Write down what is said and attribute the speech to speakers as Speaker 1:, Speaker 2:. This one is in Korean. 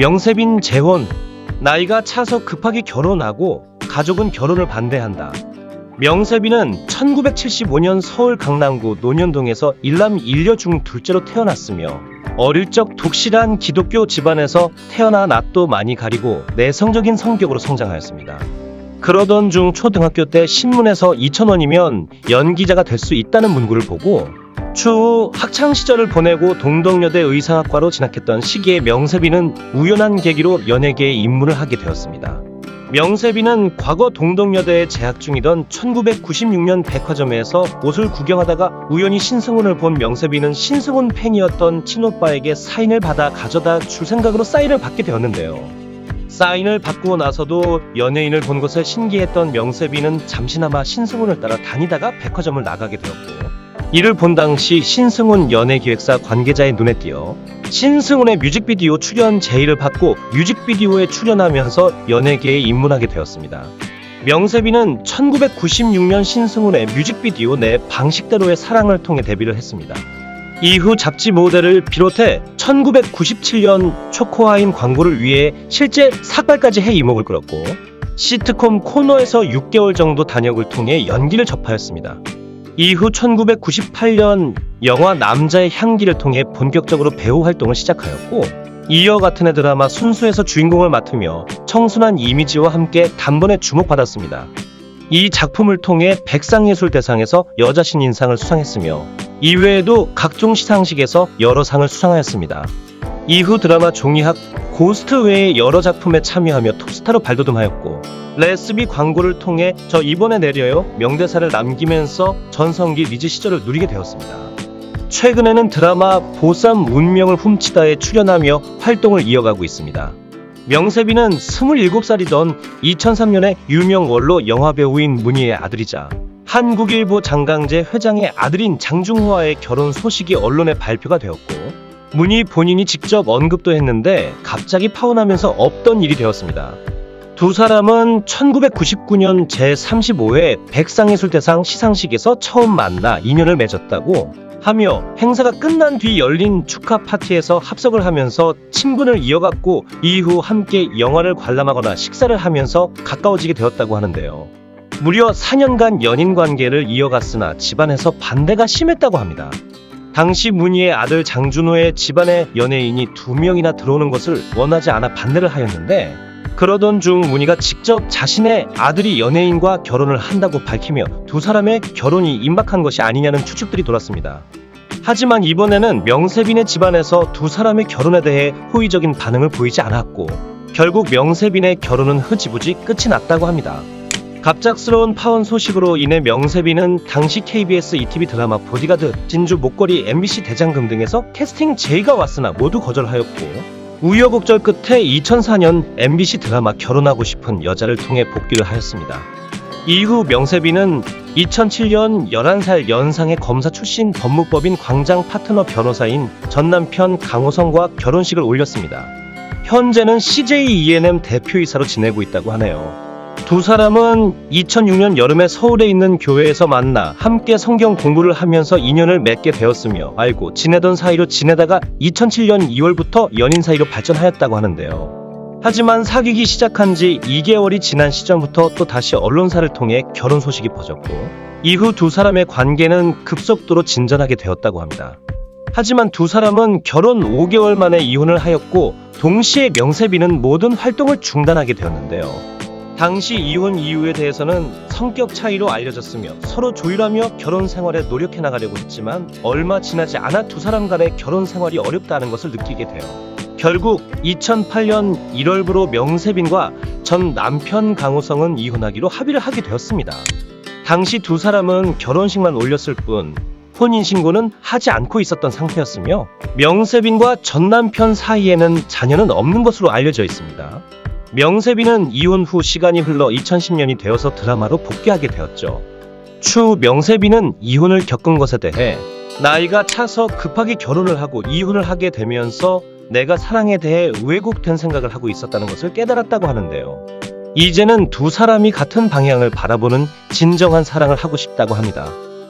Speaker 1: 명세빈 재혼. 나이가 차서 급하게 결혼하고 가족은 결혼을 반대한다. 명세빈은 1975년 서울 강남구 논현동에서 일남 일녀 중 둘째로 태어났으며 어릴 적 독실한 기독교 집안에서 태어나 낯도 많이 가리고 내성적인 성격으로 성장하였습니다. 그러던 중 초등학교 때 신문에서 2,000원이면 연기자가 될 수 있다는 문구를 보고 추후 학창시절을 보내고 동덕여대 의상학과로 진학했던 시기에 명세빈은 우연한 계기로 연예계에 입문을 하게 되었습니다. 명세빈은 과거 동덕여대에 재학 중이던 1996년 백화점에서 옷을 구경하다가 우연히 신승훈을 본 명세빈은 신승훈 팬이었던 친오빠에게 사인을 받아 가져다 줄 생각으로 사인을 받게 되었는데요. 사인을 받고 나서도 연예인을 본 것에 신기했던 명세빈은 잠시나마 신승훈을 따라 다니다가 백화점을 나가게 되었고, 이를 본 당시 신승훈 연예기획사 관계자의 눈에 띄어 신승훈의 뮤직비디오 출연 제의를 받고 뮤직비디오에 출연하면서 연예계에 입문하게 되었습니다. 명세빈은 1996년 신승훈의 뮤직비디오 내 방식대로의 사랑을 통해 데뷔를 했습니다. 이후 잡지 모델을 비롯해 1997년 초코아임 광고를 위해 실제 삭발까지 해 이목을 끌었고, 시트콤 코너에서 6개월 정도 단역을 통해 연기를 접하였습니다. 이후 1998년 영화 남자의 향기를 통해 본격적으로 배우 활동을 시작하였고, 이어 같은 해 드라마 순수에서 주인공을 맡으며 청순한 이미지와 함께 단번에 주목받았습니다. 이 작품을 통해 백상예술대상에서 여자 신인상을 수상했으며 이외에도 각종 시상식에서 여러 상을 수상하였습니다. 이후 드라마 종이학 고스트 외의 여러 작품에 참여하며 톱스타로 발돋움하였고, 레스비 광고를 통해 저 이번에 내려요 명대사를 남기면서 전성기 리즈 시절을 누리게 되었습니다. 최근에는 드라마 보쌈 운명을 훔치다에 출연하며 활동을 이어가고 있습니다. 명세빈은 27살이던 2003년에 유명 원로 영화배우인 문희의 아들이자 한국일보 장강재 회장의 아들인 장중호와의 결혼 소식이 언론에 발표가 되었고, 문희 본인이 직접 언급도 했는데 갑자기 파혼하면서 없던 일이 되었습니다. 두 사람은 1999년 제35회 백상예술대상 시상식에서 처음 만나 인연을 맺었다고 하며 행사가 끝난 뒤 열린 축하 파티에서 합석을 하면서 친분을 이어갔고, 이후 함께 영화를 관람하거나 식사를 하면서 가까워지게 되었다고 하는데요. 무려 4년간 연인 관계를 이어갔으나 집안에서 반대가 심했다고 합니다. 당시 문희의 아들 장준호의 집안에 연예인이 2명이나 들어오는 것을 원하지 않아 반대를 하였는데, 그러던 중 문희가 직접 자신의 아들이 연예인과 결혼을 한다고 밝히며 두 사람의 결혼이 임박한 것이 아니냐는 추측들이 돌았습니다. 하지만 이번에는 명세빈의 집안에서 두 사람의 결혼에 대해 호의적인 반응을 보이지 않았고, 결국 명세빈의 결혼은 흐지부지 끝이 났다고 합니다. 갑작스러운 파혼 소식으로 인해 명세빈은 당시 KBS ETV 드라마 보디가드, 진주 목걸이, MBC 대장금 등에서 캐스팅 제의가 왔으나 모두 거절하였고, 우여곡절 끝에 2004년 MBC 드라마 결혼하고 싶은 여자를 통해 복귀를 하였습니다. 이후 명세빈은 2007년 11살 연상의 검사 출신 법무법인 광장 파트너 변호사인 전 남편 강호성과 결혼식을 올렸습니다. 현재는 CJ E&M 대표이사로 지내고 있다고 하네요. 두 사람은 2006년 여름에 서울에 있는 교회에서 만나 함께 성경 공부를 하면서 인연을 맺게 되었으며 알고 지내던 사이로 지내다가 2007년 2월부터 연인 사이로 발전하였다고 하는데요. 하지만 사귀기 시작한 지 2개월이 지난 시점부터 또 다시 언론사를 통해 결혼 소식이 퍼졌고, 이후 두 사람의 관계는 급속도로 진전하게 되었다고 합니다. 하지만 두 사람은 결혼 5개월 만에 이혼을 하였고, 동시에 명세빈은 모든 활동을 중단하게 되었는데요. 당시 이혼 이유에 대해서는 성격 차이로 알려졌으며 서로 조율하며 결혼 생활에 노력해 나가려고 했지만 얼마 지나지 않아 두 사람 간의 결혼 생활이 어렵다는 것을 느끼게 돼요. 결국 2008년 1월부로 명세빈과 전 남편 강호성은 이혼하기로 합의를 하게 되었습니다. 당시 두 사람은 결혼식만 올렸을 뿐 혼인신고는 하지 않고 있었던 상태였으며, 명세빈과 전 남편 사이에는 자녀는 없는 것으로 알려져 있습니다. 명세빈은 이혼 후 시간이 흘러 2010년이 되어서 드라마로 복귀하게 되었죠. 추후 명세빈은 이혼을 겪은 것에 대해 나이가 차서 급하게 결혼을 하고 이혼을 하게 되면서 내가 사랑에 대해 왜곡된 생각을 하고 있었다는 것을 깨달았다고 하는데요. 이제는 두 사람이 같은 방향을 바라보는 진정한 사랑을 하고 싶다고 합니다.